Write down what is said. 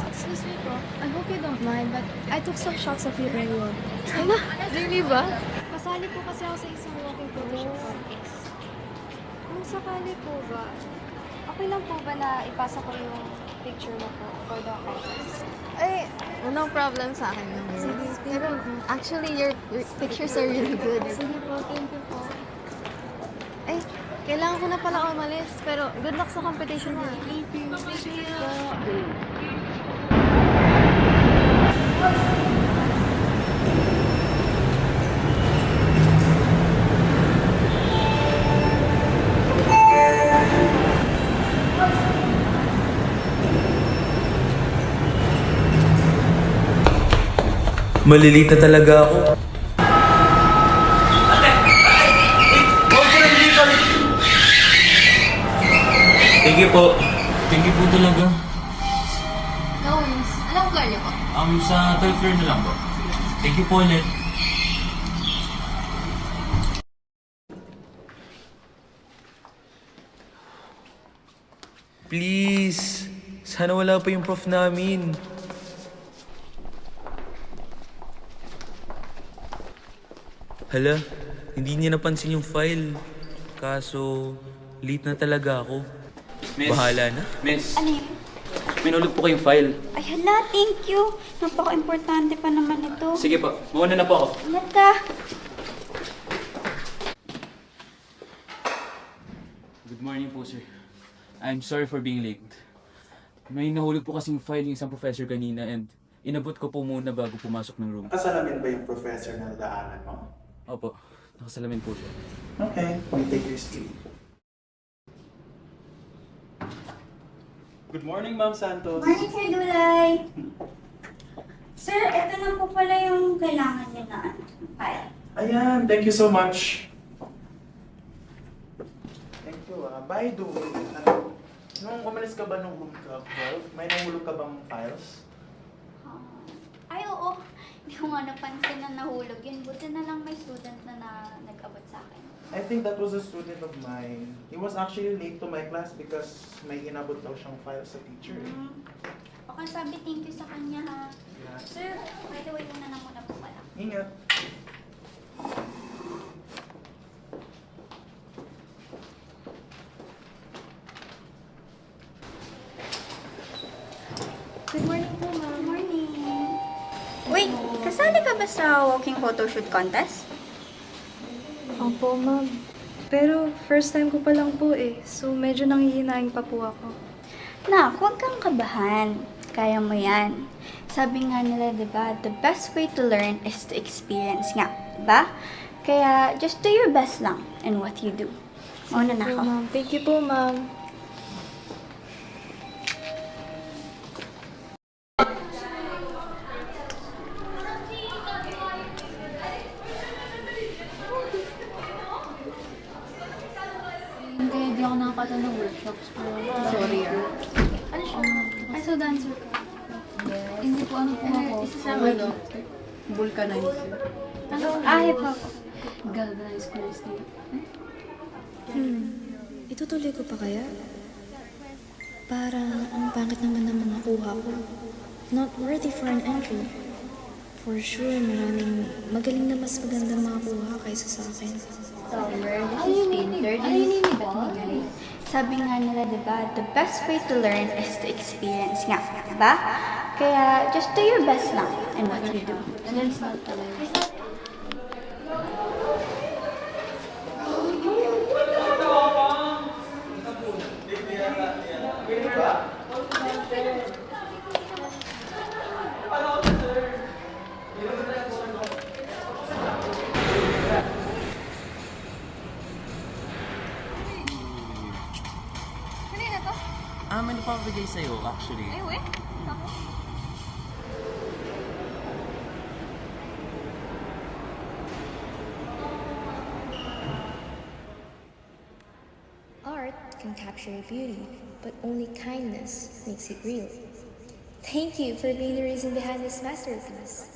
Excuse me po. I hope you don't mind, but I took some shots of you earlier. Hala, really ba? Kasali po kasi ako sa isang walking photoshoot contest. Kung sakali po ba, okay lang po ba na ipasa ko yung picture mo po for the contest? Ay, no problem sa akin yung Sige, words. thank Pero you. actually, your pictures are really good. Sige po, thank you po. Ay, kailangan ko na pala umalis. Pero good luck sa competition mo. Thank you. Thank you po. Malilita talaga ako. Thank you po. Thank you po talaga. No worries. Anong floor niyo po? Sa third floor na lang po. Thank you po ulit. Please. Sana wala pa yung prof namin. Hala, hindi niya napansin yung file. Kaso, late na talaga ako. Miss. Bahala na. Miss, Ano yun? minulog po kayong file. Ay, hala, thank you. Napaka-importante pa naman ito. Sige po, mauna na po ako. Ingat ka. Good morning po, sir. I'm sorry for being late. May nahulog po kasing file yung isang professor kanina and inabot ko po muna bago pumasok ng room. Nakasalamin ba yung professor na daanan mo? Opo, nakasalamin po siya. Okay, we take your seat. Good morning, Ma'am Santos. Morning, Sir Dulay. Sir, ito na po pala yung kailangan niyo na file. Ayan, thank you so much. Thank you. By the way, nung umalis ka ba nung room ka, 12, may nahulog ka bang files? Ay, oo. Hindi ko nga napansin na nahulog yun. Buti na lang may student na nag-abot sa akin. I think that was a student of mine. He was actually late to my class because may inabot daw siyang files sa teacher. Baka sabi thank you sa kanya, ha. Yeah. Sir, by the way, una na muna po pala. Ingat. Good morning po, ma'am. Good morning. Wait, kasali ka ba sa walking photoshoot contest? Opo, ma'am. Pero first time ko pa lang po eh. So medyo nanghihinaing pa po ako. Nak, huwag kang kabahan. Kaya mo yan. Sabi nga nila, di ba, the best way to learn is to experience nga. Di ba? Kaya just do your best lang in what you do. Mauna na Po, ako. ma'am. Thank you po, ma'am. Hindi, hindi ako nakakata ng workshops po. Sorry Ano siya? Ay, so dancer ka. Hindi po ano po ako. Isasama niyo. Vulcanizer. Ano? Ah, hip-hop. Galvanized crystal. Itutuloy ko pa kaya? Parang ang pangit naman naman nakuha ko. Not worthy for an entry. For sure, maraming magaling na mas magandang makakuha kaysa sa akin. Sabi nga nila, di ba, the best way to learn is to experience nga. Di ba? Kaya just do your best lang in what you do. Lens not talaga. May napapabigay sa'yo, actually. Ay, we? Ako? Art can capture beauty, but only kindness makes it real. Thank you for being the reason behind this masterpiece.